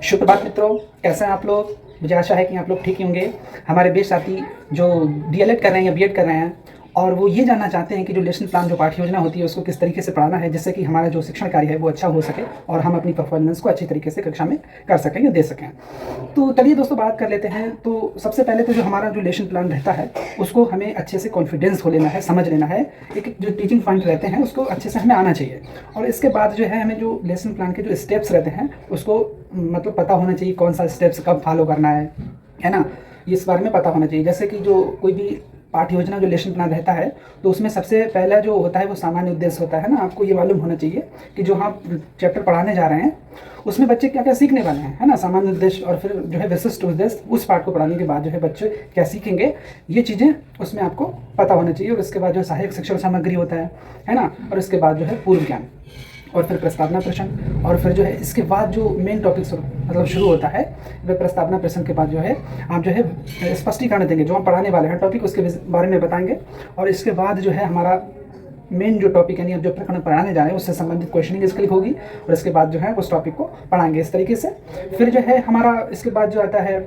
सुप्रभात मित्रों, कैसे हैं आप लोग। मुझे आशा है कि आप लोग ठीक ही होंगे। हमारे बेस्ट साथी जो डीएलएड कर रहे हैं या बीएड कर रहे हैं और वो ये जानना चाहते हैं कि जो लेसन प्लान, जो पाठ्य योजना होती है, उसको किस तरीके से पढ़ाना है जिससे कि हमारा जो शिक्षण कार्य है वो अच्छा हो सके और हम अपनी परफॉर्मेंस को अच्छी तरीके से कक्षा में कर सकें या दे सकें। तो चलिए दोस्तों बात कर लेते हैं। तो सबसे पहले तो जो हमारा जो लेसन प्लान रहता है उसको हमें अच्छे से कॉन्फिडेंस हो लेना है, समझ लेना है। एक जो टीचिंग पॉइंट रहते हैं उसको अच्छे से हमें आना चाहिए और इसके बाद जो है हमें जो लेसन प्लान के जो स्टेप्स रहते हैं उसको मतलब पता होना चाहिए कौन सा स्टेप्स कब फॉलो करना है ना, इस बारे में पता होना चाहिए। जैसे कि जो कोई भी पाठ्य योजना जो लेसन प्लान रहता है तो उसमें सबसे पहला जो होता है वो सामान्य उद्देश्य होता है ना। आपको ये मालूम होना चाहिए कि जो हम चैप्टर पढ़ाने जा रहे हैं उसमें बच्चे क्या क्या सीखने वाले हैं, है ना। सामान्य उद्देश्य और फिर जो है विशिष्ट उद्देश्य, उस पाठ को पढ़ाने के बाद जो है बच्चे क्या सीखेंगे ये चीज़ें उसमें आपको पता होना चाहिए। और उसके बाद जो सहायक शिक्षण सामग्री होता है ना, और उसके बाद जो है पूर्व ज्ञान और फिर प्रस्तावना प्रश्न और फिर जो है इसके बाद जो मेन टॉपिक मतलब शुरू होता है वह प्रस्तावना प्रश्न के बाद जो है आप जो है स्पष्टीकरण देंगे। जो हम पढ़ाने वाले हैं टॉपिक उसके बारे में बताएंगे और इसके बाद जो है हमारा मेन जो टॉपिक यानी अब जो प्रकरण पढ़ाने जा रहे हैं उससे संबंधित क्वेश्चनिंग स्किल होगी और इसके बाद जो है उस टॉपिक को पढ़ाएंगे इस तरीके से। फिर जो है हमारा इसके बाद जो आता है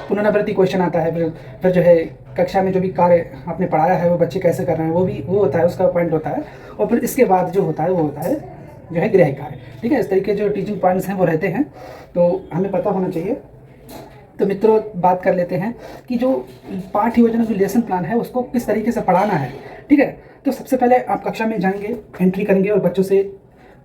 पुनरावृत्ति क्वेश्चन आता है। फिर जो है कक्षा में जो भी कार्य आपने पढ़ाया है वो बच्चे कैसे कर रहे हैं वो होता है, उसका पॉइंट होता है। और फिर इसके बाद जो होता है वो होता है जो है गृह कार्य। ठीक है, इस तरीके जो टीचिंग पॉइंट्स हैं वो रहते हैं तो हमें पता होना चाहिए। तो मित्रों बात कर लेते हैं कि जो पाठ्य योजना जो लेसन प्लान है उसको किस तरीके से पढ़ाना है। ठीक है, तो सबसे पहले आप कक्षा में जाएंगे, एंट्री करेंगे और बच्चों से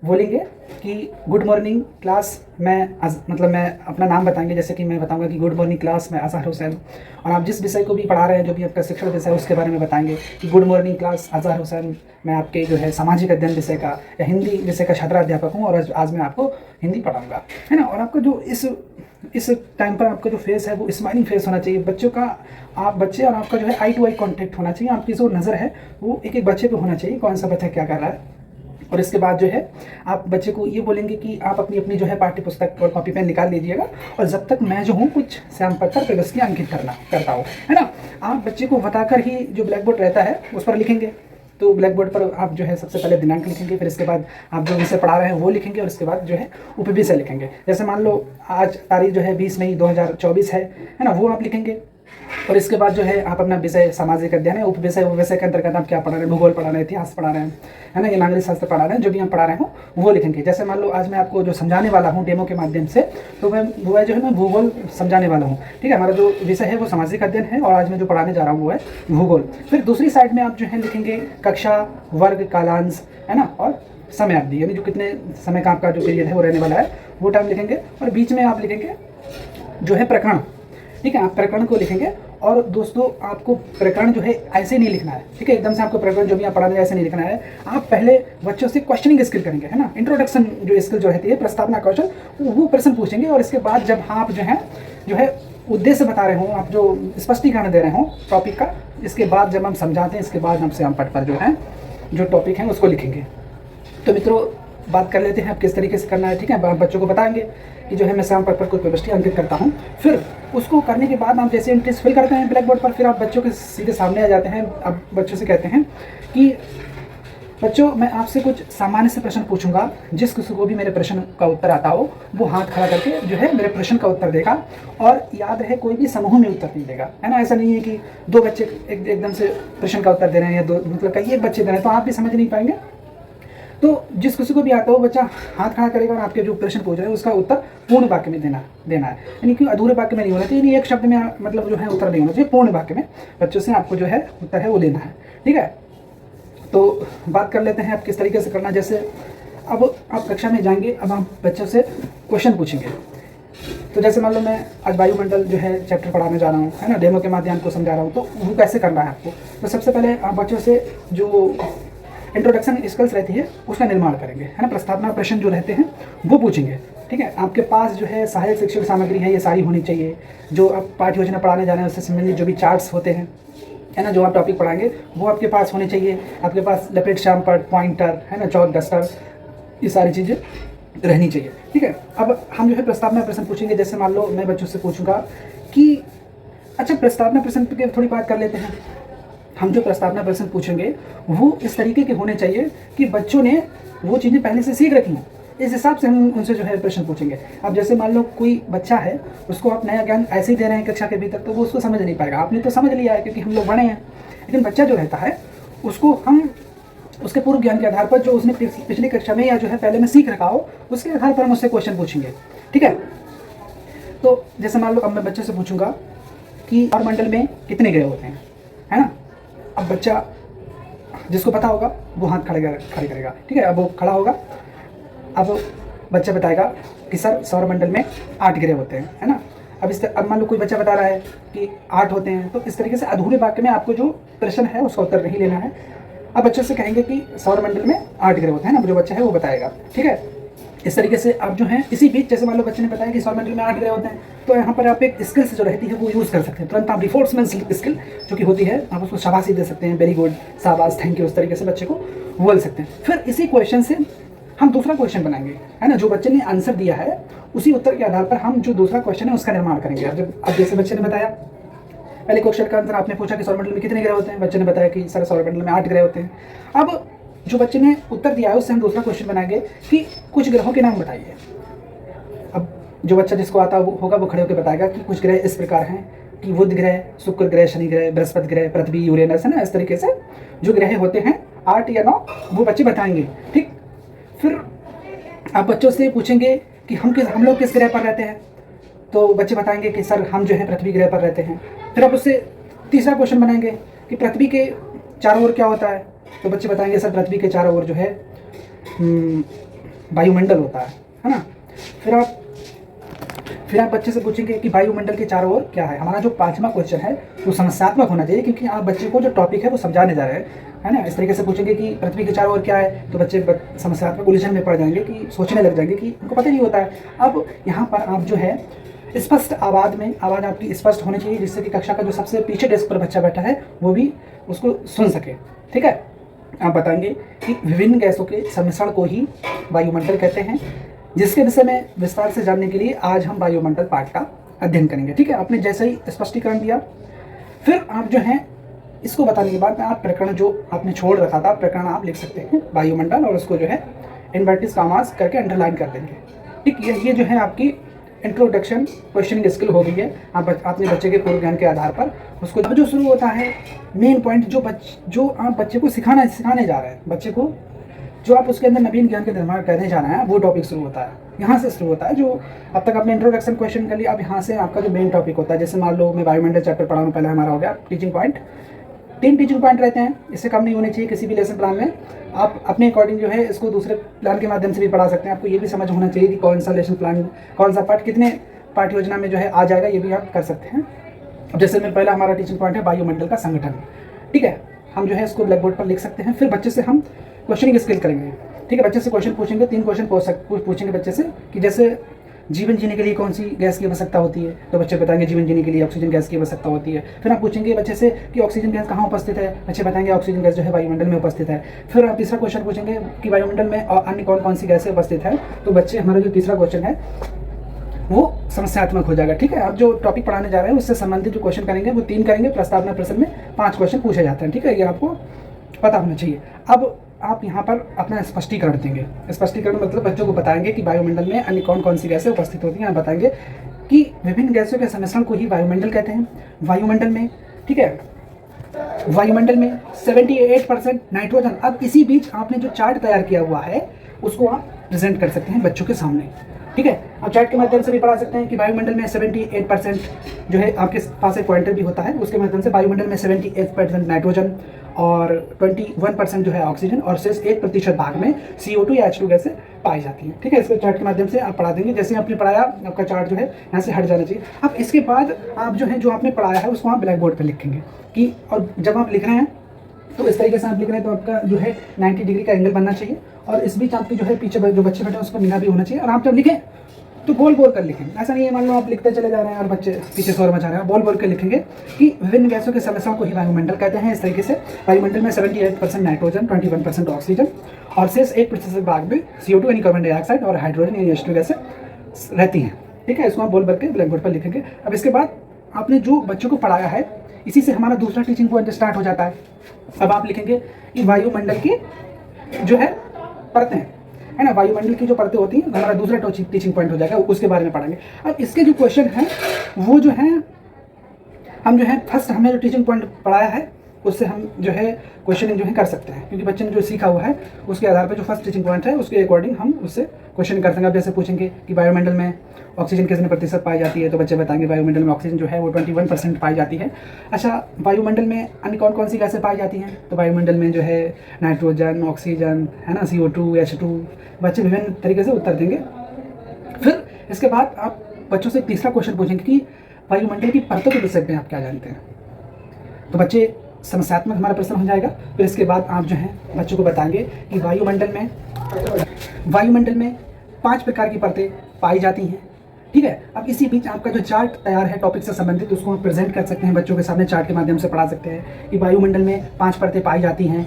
बोलेंगे कि गुड मॉर्निंग क्लास। मैं अपना नाम बताएंगे, जैसे कि मैं बताऊंगा कि गुड मॉर्निंग क्लास, मैं अजहर हुसैन। और आप जिस विषय को भी पढ़ा रहे हैं, जो भी आपका शिक्षण विषय है उसके बारे में बताएंगे कि good morning class Azhar Hussain, मैं आपके जो है सामाजिक अध्ययन विषय का या हिंदी विषय का छात्राध्यापक हूँ और आज मैं आपको हिंदी पढ़ाऊँगा, है ना। और आपका जो इस टाइम पर आपका जो फेस है वो स्माइलिंग फेस होना चाहिए। बच्चों का बच्चे और आपका जो है आई टू आई कॉन्टेक्ट होना चाहिए। आपकी जो नज़र है वो एक एक बच्चे पे होना चाहिए, कौन सा बच्चा क्या कर रहा है। और इसके बाद जो है आप बच्चे को ये बोलेंगे कि आप अपनी जो है पाठ्य पुस्तक और कॉपी पेन निकाल लीजिएगा और जब तक मैं जो हूँ कुछ श्याम पत्थर पे उसकी अंकित करता हूँ, है ना। आप बच्चे को बताकर ही जो ब्लैक बोर्ड रहता है उस पर लिखेंगे। तो ब्लैक बोर्ड पर आप जो है सबसे पहले दिनांक लिखेंगे, फिर इसके बाद आप जो विषय पढ़ा रहे हैं वो लिखेंगे और इसके बाद जो है उपविषय लिखेंगे। जैसे मान लो आज तारीख जो है 20 मई 2024 है ना, वो आप लिखेंगे। और इसके बाद जो है आप अपना विषय सामाजिक अध्ययन है, उपविषय विषय के अंतर्गत आप क्या पढ़ा रहे हैं, भूगोल पढ़ा रहे हैं, इतिहास पढ़ा रहे हैं, है ना, ये नागरिक शास्त्र पढ़ा रहे हैं, जो भी हम पढ़ा रहे हो वो लिखेंगे। जैसे मान लो आज मैं आपको जो समझाने वाला हूँ डेमो के माध्यम से, तो मैं भूगोल समझाने वाला हूँ। ठीक है, हमारा जो विषय है वो सामाजिक अध्ययन है और आज मैं जो पढ़ाने जा रहा हूँ वो है भूगोल। फिर दूसरी साइड में आप जो है लिखेंगे कक्षा, वर्ग, कालांश, है ना, और समय अवधि, यानी जो कितने समय का आपका जो पीरियड है वो रहने वाला है वो टाइम लिखेंगे। और बीच में आप लिखेंगे जो है प्रकरण। ठीक है, आप प्रकरण को लिखेंगे। और दोस्तों आपको प्रकरण जो है ऐसे नहीं लिखना है, ठीक है, एकदम से आपको प्रकरण जो भी आप पढ़ा रहे हैं ऐसे नहीं लिखना है। आप पहले बच्चों से क्वेश्चनिंग स्किल करेंगे, है ना, इंट्रोडक्शन जो स्किल जो रहती है, प्रस्तावना क्वेश्चन, वो प्रश्न पूछेंगे। और इसके बाद जब आप जो है उद्देश्य बता रहे हो, आप जो स्पष्टीकरण दे रहे हो टॉपिक का, इसके बाद जब हम समझाते हैं इसके बाद हम श्याम पट पर जो है जो टॉपिक है उसको लिखेंगे। तो मित्रों बात कर लेते हैं आप किस तरीके से करना है। ठीक है, आप बच्चों को बताएंगे कि जो है मैं श्याम पट पर कुछ प्रविष्टि अंकित करता हूँ। फिर उसको करने के बाद आप जैसे इंटरेस्ट फिल करते हैं ब्लैक बोर्ड पर, फिर आप बच्चों के सीधे सामने आ जाते हैं। अब बच्चों से कहते हैं कि बच्चों मैं आपसे कुछ सामान्य से प्रश्न पूछूंगा, जिस किसी को भी मेरे प्रश्न का उत्तर आता हो वो हाथ खड़ा करके जो है मेरे प्रश्न का उत्तर देगा। और याद रहे कोई भी समूह में उत्तर नहीं देगा, है ना। ऐसा नहीं है कि दो बच्चे एकदम से प्रश्न का उत्तर दे रहे हैं या दो मतलब कई एक बच्चे दे रहे हैं तो आप भी समझ नहीं पाएंगे। तो जिस किसी को भी आता है वो बच्चा हाथ खड़ा करेगा और आपके जो प्रश्न पूछ रहे हैं उसका उत्तर पूर्ण वाक्य में देना है, यानी कि अधूरे वाक्य में नहीं होना चाहिए, एक शब्द में मतलब जो है उत्तर नहीं होना चाहिए, पूर्ण वाक्य में बच्चों से आपको जो है उत्तर है वो लेना है। ठीक है, तो बात कर लेते हैं आप किस तरीके से करना। जैसे अब आप कक्षा में जाएंगे, अब आप बच्चों से क्वेश्चन पूछेंगे। तो जैसे मान लो मैं आज वायुमंडल जो है चैप्टर पढ़ाने जा रहा हूँ, है ना, डेमो के माध्यम को समझा रहा हूँ, तो वो कैसे करना है आपको। तो सबसे पहले आप बच्चों से जो इंट्रोडक्शन स्किल्स रहती है उसका निर्माण करेंगे, है ना। प्रस्तावना प्रश्न जो रहते हैं वो पूछेंगे। ठीक है, आपके पास जो है सहायक शिक्षण सामग्री है ये सारी होनी चाहिए। जो आप पाठ्य योजना पढ़ाने जा रहे हैं उससे संबंधित जो भी चार्ट्स होते हैं, है ना, जो आप टॉपिक पढ़ाएंगे वो आपके पास होने चाहिए। आपके पास लपेट, श्याम पट, पॉइंटर, है ना, चौक, डस्टर, ये सारी चीज़ें रहनी चाहिए। ठीक है, अब हम जो है प्रस्तावना प्रश्न पूछेंगे। जैसे मान लो मैं बच्चों से पूछूंगा कि अच्छा प्रस्तावना प्रश्न की थोड़ी बात कर लेते हैं। हम जो प्रस्तावना प्रश्न पूछेंगे वो इस तरीके के होने चाहिए कि बच्चों ने वो चीज़ें पहले से सीख रखी हैं। इस हिसाब से हम उनसे जो है प्रश्न पूछेंगे। अब जैसे मान लो कोई बच्चा है, उसको आप नया ज्ञान ऐसे ही दे रहे हैं कक्षा के भीतर, तो वो उसको समझ नहीं पाएगा। आपने तो समझ लिया है क्योंकि हम लोग बड़े हैं, लेकिन बच्चा जो रहता है उसको हम उसके पूर्व ज्ञान के आधार पर जो उसने पिछली कक्षा में या जो है पहले में सीख रखा हो, उसके आधार पर हम उससे क्वेश्चन पूछेंगे। ठीक है, तो जैसे मान लो अब मैं बच्चे से पूछूंगा कि सौरमंडल में कितने ग्रह होते हैं, है ना। अब बच्चा जिसको पता होगा वो हाथ खड़े करेगा। ठीक है, अब वो खड़ा होगा। अब बच्चा बताएगा कि सर सौरमंडल में 8 ग्रह होते हैं, है ना। अब मान लो कोई बच्चा बता रहा है कि 8 होते हैं, तो इस तरीके से अधूरे वाक्य में आपको जो प्रश्न है उसका उत्तर नहीं लेना है। अब बच्चे से कहेंगे कि सौरमंडल में 8 ग्रह होते हैं ना, जो बच्चा है वो बताएगा। ठीक है, इस तरीके से आप जो है इसी बीच जैसे मान लो बच्चे ने बताया कि सौरमंडल में 8 ग्रह होते हैं, तो यहाँ पर आप एक स्किल्स जो रहती है वो यूज़ कर सकते हैं। तुरंत आप रिफोर्समेंट स्किल जो कि होती है, आप उसको शाबाशी दे सकते हैं, वेरी गुड, शाबाश, थैंक यू, उस तरीके से बच्चे को बोल सकते हैं। फिर इसी क्वेश्चन से हम दूसरा क्वेश्चन बनाएंगे, है ना। जो बच्चे ने आंसर दिया है उसी उत्तर के आधार पर हम जो दूसरा क्वेश्चन है उसका निर्माण करेंगे। अब जैसे बच्चे ने बताया, पहले क्वेश्चन का आंसर आपने पूछा कि सौरमंडल में कितने ग्रह होते हैं, बच्चे ने बताया कि सर सौरमंडल में 8 ग्रह होते हैं। अब जो बच्चे ने उत्तर दिया है उससे हम दूसरा क्वेश्चन बनाएंगे कि कुछ ग्रहों के नाम बताइए। अब जो बच्चा जिसको आता होगा वो खड़े होकर बताएगा कि कुछ ग्रह इस प्रकार हैं कि बुध ग्रह, शुक्र ग्रह, शनि ग्रह, बृहस्पति ग्रह, पृथ्वी, यूरेनस, है ना। इस तरीके से जो ग्रह होते हैं 8 या 9 वो बच्चे बताएंगे। ठीक, फिर आप बच्चों से पूछेंगे कि हम लोग किस ग्रह पर रहते हैं, तो बच्चे बताएंगे कि सर हम जो है पृथ्वी ग्रह पर रहते हैं। फिर आप उससे तीसरा क्वेश्चन बनाएंगे कि पृथ्वी के चारों ओर क्या होता है, तो बच्चे बताएंगे सर पृथ्वी के चारों ओर जो है वायुमंडल होता है ना। फिर आप बच्चे से पूछेंगे कि वायुमंडल के चारों ओर क्या है। हमारा जो 5वां क्वेश्चन है वो समस्यात्मक होना चाहिए, क्योंकि आप बच्चे को जो टॉपिक है वो समझाने जा रहे हैं, है ना। इस तरीके से पूछेंगे कि पृथ्वी के चारों ओर क्या है, तो बच्चे समस्यात्मक उलझन में पड़ जाएंगे कि सोचने लग जाएंगे कि उनको पता नहीं होता है। अब यहाँ पर आप जो है स्पष्ट आवाज़ आपकी स्पष्ट होनी चाहिए, जिससे कि कक्षा का जो सबसे पीछे डेस्क पर बच्चा बैठा है वो भी उसको सुन सके। ठीक है, आप बताएंगे कि विभिन्न गैसों के सम्मिश्रण को ही वायुमंडल कहते हैं, जिसके विषय में विस्तार से जानने के लिए आज हम वायुमंडल पाठ का अध्ययन करेंगे। ठीक है, आपने जैसे ही स्पष्टीकरण दिया, फिर आप जो है इसको बताने के बाद में आप प्रकरण जो आपने छोड़ रखा था, प्रकरण आप लिख सकते हैं वायुमंडल, और उसको जो है इन्वर्टिस कामास करके अंडरलाइन कर देंगे। ठीक, ये जो है आपकी इंट्रोडक्शन क्वेश्चनिंग स्किल हो गई है। आपने बच्चे के पूर्व ज्ञान के आधार पर उसको अब जो शुरू होता है मेन पॉइंट, जो आप बच्चे को सिखाने जा रहे हैं, बच्चे को जो आप उसके अंदर नवीन ज्ञान का निर्माण करने जा रहे हैं, वो टॉपिक शुरू होता है। यहाँ से शुरू होता है जो अब तक आपने इंट्रोडक्शन क्वेश्चन कर लिया। अब यहाँ से आपका जो मेन टॉपिक होता है, जैसे मान लो मैं वायुमंडल चैप्टर पढ़ा हूँ, पहले हमारा हो गया टीचिंग पॉइंट। 3 टीचिंग पॉइंट रहते हैं, इससे कम नहीं होने चाहिए किसी भी लेसन प्लान में। आप अपने अकॉर्डिंग जो है इसको दूसरे प्लान के माध्यम से भी पढ़ा सकते हैं। आपको ये भी समझ होना चाहिए कि कौन सा लेसन प्लान, कौन सा पार्ट कितने पाठ योजना में जो है आ जाएगा, ये भी आप कर सकते हैं। अब जैसे मैं पहला हमारा टीचिंग पॉइंट है वायुमंडल का संगठन। ठीक है, हम जो है इसको ब्लैक बोर्ड पर लिख सकते हैं। फिर बच्चे से हम क्वेश्चनिंग स्किल करेंगे। ठीक है, बच्चे से क्वेश्चन पूछेंगे, 3 क्वेश्चन पूछेंगे बच्चे से कि जैसे जीवन जीने के लिए कौन सी गैस की आवश्यकता होती है, तो बच्चे बताएंगे जीवन जीने के लिए ऑक्सीजन गैस की आवश्यकता होती है। फिर आप पूछेंगे बच्चे से कि ऑक्सीजन गैस कहाँ उपस्थित है, बच्चे बताएंगे ऑक्सीजन गैस जो है वायुमंडल में उपस्थित है। फिर आप तीसरा क्वेश्चन पूछेंगे कि वायुमंडल में और अन्य कौन कौन सी गैसें उपस्थित है, तो बच्चे हमारा जो तीसरा क्वेश्चन है वो समस्यात्मक हो जाएगा। ठीक है, आप जो टॉपिक पढ़ाने जा रहे हैं उससे संबंधित जो क्वेश्चन करेंगे वो 3 करेंगे। प्रस्तावना प्रश्न में 5 क्वेश्चन पूछे जाते हैं। ठीक है, ये आपको पता होना चाहिए। अब आप यहाँ पर अपना स्पष्टीकरण देंगे। स्पष्टीकरण मतलब बच्चों को बताएंगे कि वायुमंडल में अन्य कौन कौन सी गैसें उपस्थित होती हैं। आप बताएंगे कि विभिन्न गैसों के सम्मिश्रण को ही वायुमंडल कहते हैं। वायुमंडल में, ठीक है, वायुमंडल में 78% नाइट्रोजन। अब इसी बीच आपने जो चार्ट तैयार किया हुआ है उसको आप प्रेजेंट कर सकते हैं बच्चों के सामने। ठीक है, आप चार्ट के माध्यम से भी पढ़ा सकते हैं कि वायुमंडल में 78% जो है, आपके पास एक पॉइंटर भी होता है, उसके माध्यम से वायुमंडल में 78% नाइट्रोजन और 21% जो है ऑक्सीजन और शेष 1% भाग में CO2 या H2 गैसें पाई जाती हैं। ठीक है, इसको चार्ट के माध्यम से आप पढ़ा देंगे। जैसे आपने पढ़ाया, आपका चार्ट जो है यहाँ से हट जाना चाहिए। अब इसके बाद आप जो है जो आपने पढ़ाया है उसको आप ब्लैक बोर्ड पर लिखेंगे कि, और जब आप लिख रहे हैं तो इस तरीके से आप लिख रहे हैं तो आपका जो है 90 डिग्री का एंगल बनना चाहिए, और इस बीच आपकी जो है पीछे जो बच्चे बैठे हैं उसका मीना भी होना चाहिए। और आप जब लिखें तो बोल बोल कर लिखें, ऐसा नहीं है मान लो आप लिखते चले जा रहे हैं और बच्चे पीछे शोर मचा रहे हैं। बोल बोल कर लिखेंगे कि विभिन्न गैसों के सम्मिश्रण को ही वायुमंडल कहते हैं। इस तरीके से वायुमंडल में 78% नाइट्रोजन, 21% ऑक्सीजन और शेष 1% भाग में CO2 यानी कार्बन डाइऑक्साइड और हाइड्रोजन यानी H2 गैसें रहती हैं। ठीक है, इसको आप बोल बोल के ब्लैक बोर्ड पर लिखेंगे। अब इसके बाद आपने जो बच्चों को पढ़ाया है, इसी से हमारा दूसरा टीचिंग पॉइंट स्टार्ट हो जाता है। अब आप लिखेंगे कि वायुमंडल की जो है परतें, है ना, वायुमंडल की जो परतें होती हैं हमारा दूसरा टीचिंग पॉइंट हो जाएगा, उसके बारे में पढ़ेंगे। अब इसके जो क्वेश्चन हैं वो जो है हम जो है फर्स्ट हमने जो टीचिंग पॉइंट पढ़ाया है उससे हम जो है क्वेश्चनिंग जो है कर सकते हैं, क्योंकि बच्चे ने जो सीखा हुआ है उसके आधार पर जो फर्स्ट टीचिंग पॉइंट है उसके अकॉर्डिंग हम उससे क्वेश्चन कर सकते हैं। अब जैसे पूछेंगे कि वायुमंडल में ऑक्सीजन कितने प्रतिशत पाई जाती है, तो बच्चे बताएंगे वायुमंडल में ऑक्सीजन जो है वो 21% पाई जाती है। अच्छा, वायुमंडल में अन्य कौन कौन सी गैसें पाई जाती हैं, तो वायुमंडल में जो है नाइट्रोजन, ऑक्सीजन, है ना, CO2, H2, बच्चे विभिन्न तरीके से उत्तर देंगे। फिर इसके बाद आप बच्चों से तीसरा क्वेश्चन पूछेंगे कि वायुमंडल की परतों के विषय में आप क्या जानते हैं, तो बच्चे समस्यात्मक हमारा प्रश्न हो जाएगा। फिर इसके बाद आप जो है बच्चों को बताएंगे कि वायुमंडल में 5 प्रकार की परतें पाई जाती हैं, ठीक है। अब इसी बीच आपका जो चार्ट तैयार है टॉपिक से संबंधित उसको हम प्रेजेंट कर सकते हैं, बच्चों के सामने चार्ट के माध्यम से पढ़ा सकते हैं कि वायुमंडल में 5 परतें पाई जाती हैं।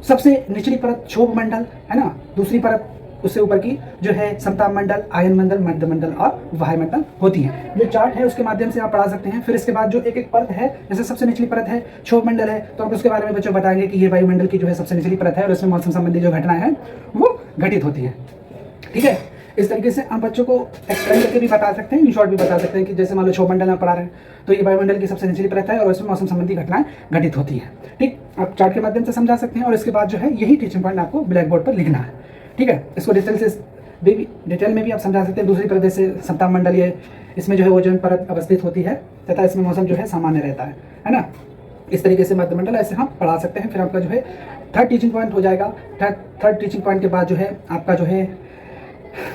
सबसे निचली परत क्षोभ मंडल, है ना, दूसरी परत उससे ऊपर की जो है समताप मंडल, आयन मंडल, मध्य मंडल और वायुमंडल होती है। जो चार्ट है उसके माध्यम से आप पढ़ा सकते हैं। फिर इसके बाद जो एक एक परत है, जैसे सबसे निचली परत है क्षोभ मंडल है, तो आप उसके बारे में बच्चों बताएंगे कि ये वायुमंडल की जो है सबसे निचली परत है और इसमें मौसम संबंधी जो घटनाएं हैं वो घटित होती है, ठीक है। इस तरीके से आप बच्चों को एक्सप्लेन करके भी बता सकते हैं, इन शॉर्ट भी बता सकते हैं कि जैसे मान लो क्षोभ मंडल में पढ़ा रहे हैं तो ये वायुमंडल की सबसे निचली परत है और इसमें मौसम संबंधी घटनाएं घटित होती हैं, ठीक। आप चार्ट के माध्यम से समझा सकते हैं और इसके बाद जो है यही टीचिंग पॉइंट आपको ब्लैक बोर्ड पर लिखना है, ठीक है। इसको डिटेल में भी आप समझा सकते हैं। दूसरी परत जैसे समताप मंडल, ये इसमें जो है ओजोन परत अवस्थित होती है तथा इसमें मौसम जो है सामान्य रहता है ना। इस तरीके से मध्य मंडल ऐसे हम पढ़ा सकते हैं। फिर आपका जो है थर्ड टीचिंग पॉइंट हो जाएगा। थर्ड टीचिंग पॉइंट के बाद जो है आपका जो है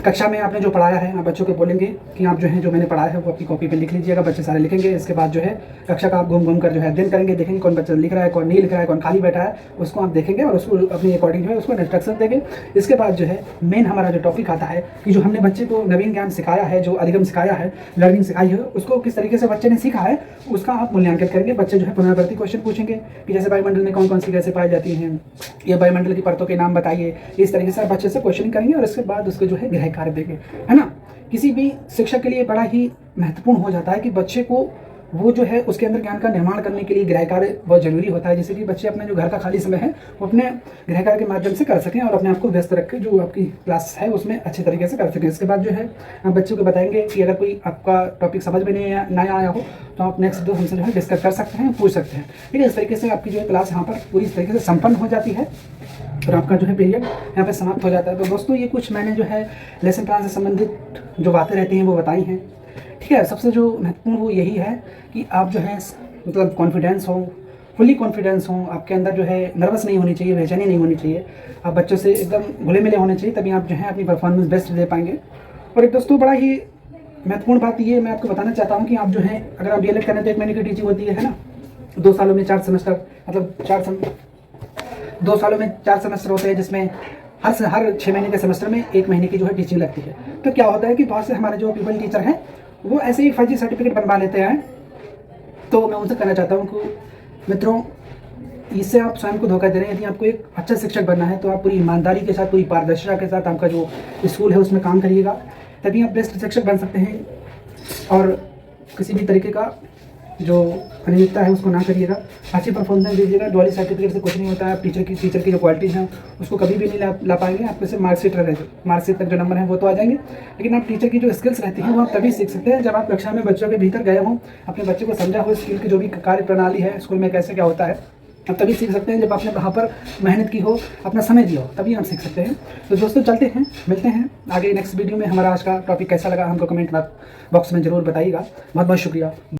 कक्षा में आपने जो पढ़ाया है आप बच्चों को बोलेंगे कि आप जो है जो मैंने पढ़ाया है वो अपनी कॉपी पे लिख लीजिएगा, बच्चे सारे लिखेंगे। इसके बाद जो है कक्षा का आप घूम घूम कर जो है अध्ययन करेंगे, देखेंगे कौन बच्चा लिख रहा है, कौन नहीं लिख रहा है, कौन खाली बैठा है, उसको आप देखेंगे और उसको अपनी अकॉर्डिंग जो है उसको इंस्ट्रक्शन देंगे। इसके बाद जो है मेन हमारा जो टॉपिक आता है कि जो हमने बच्चे को नवीन ज्ञान सिखाया है, जो अधिगम सिखाया है, लर्निंग सिखाई है, उसको किस तरीके से बच्चे ने सीखा है उसका आप मूल्यांकन करेंगे। बच्चे जो है पुनरावृत्ति क्वेश्चन पूछेंगे कि जैसे वायुमंडल में कौन कौन सी गैसें पाई जाती हैं, ये वायुमंडल की परतों के नाम बताइए। इस तरीके से आप बच्चे से क्वेश्चन करेंगे और इसके बाद उसको जो है गृह कार्य देंगे, है ना। किसी भी शिक्षक के लिए बड़ा ही महत्वपूर्ण हो जाता है कि बच्चे को वो जो है उसके अंदर ज्ञान का निर्माण करने के लिए गृह कार्य बहुत जरूरी होता है, जैसे कि बच्चे अपने जो घर का खाली समय है वो अपने गृह कार्य के माध्यम से कर सकें और अपने आप को व्यस्त रख के जो आपकी क्लास है उसमें अच्छे तरीके से कर सकें। इसके बाद जो है आप बच्चों को बताएंगे कि अगर कोई आपका टॉपिक समझ में नहीं आया हो तो आप नेक्स्ट जो हमसे जो है डिस्कस कर सकते हैं, पूछ सकते हैं, ठीक है। इस तरीके से आपकी जो है क्लास यहाँ पर पूरी तरीके से संपन्न हो जाती है और आपका जो है पीरियड यहाँ पे समाप्त हो जाता है। तो दोस्तों ये कुछ मैंने जो है लेसन प्लान से संबंधित जो बातें रहती हैं वो बताई हैं, ठीक है। सबसे जो महत्वपूर्ण वो यही है कि आप जो है मतलब कॉन्फिडेंस हो, फुली कॉन्फिडेंस हो, आपके अंदर जो है नर्वस नहीं होनी चाहिए, बेचैनी नहीं होनी चाहिए, आप बच्चों से एकदम घुले मिले होने चाहिए, तभी आप जो है अपनी परफॉर्मेंस बेस्ट दे पाएंगे। और एक दोस्तों बड़ा ही महत्वपूर्ण बात ये मैं आपको बताना चाहता हूँ कि आप जो है अगर आप DLED करें तो 1 महीने की टीचिंग होती है ना। 2 सालों में 4 सेमेस्टर, मतलब 2 सालों में 4 सेमेस्टर होते हैं जिसमें हर 6 महीने के सेमेस्टर में 1 महीने की जो है टीचिंग लगती है। तो क्या होता है कि बहुत से हमारे जो पीपल टीचर हैं वो ऐसे ही फर्जी सर्टिफिकेट बनवा लेते हैं। तो मैं उनसे कहना चाहता हूँ कि मित्रों इससे आप स्वयं को धोखा दे रहे हैं। यदि आपको एक अच्छा शिक्षक बनना है तो आप पूरी ईमानदारी के साथ, पूरी पारदर्शिता के साथ आपका जो स्कूल है उसमें काम करिएगा, तभी आप बेस्ट शिक्षक बन सकते हैं। और किसी भी तरीके का जो अनियमितता है उसको ना करिएगा, अच्छी परफॉर्मेंस दीजिएगा। डॉली सर्टिफिकेट से कुछ नहीं होता है। आप टीचर की जो क्वालिटीज़ हैं उसको कभी भी नहीं ला पाएंगे। आपको सिर्फ मार्कशीट तक जो नंबर है वो तो आ जाएंगे, लेकिन आप टीचर की जो स्किल्स रहती हैं वो आप तभी सीख सकते हैं जब आप कक्षा में बच्चों के भीतर गए हों, अपने बच्चे को समझा हो, स्किल की जो भी कार्य प्रणाली है स्कूल में कैसे क्या होता है, आप तभी सीख सकते हैं जब आपने वहाँ पर मेहनत की हो, अपना समय दिया हो, तभी आप सीख सकते हैं। तो दोस्तों चलते हैं, मिलते हैं आगे नेक्स्ट वीडियो में। हमारा आज का टॉपिक कैसा लगा हमको कमेंट बॉक्स में ज़रूर बताइएगा। बहुत बहुत शुक्रिया।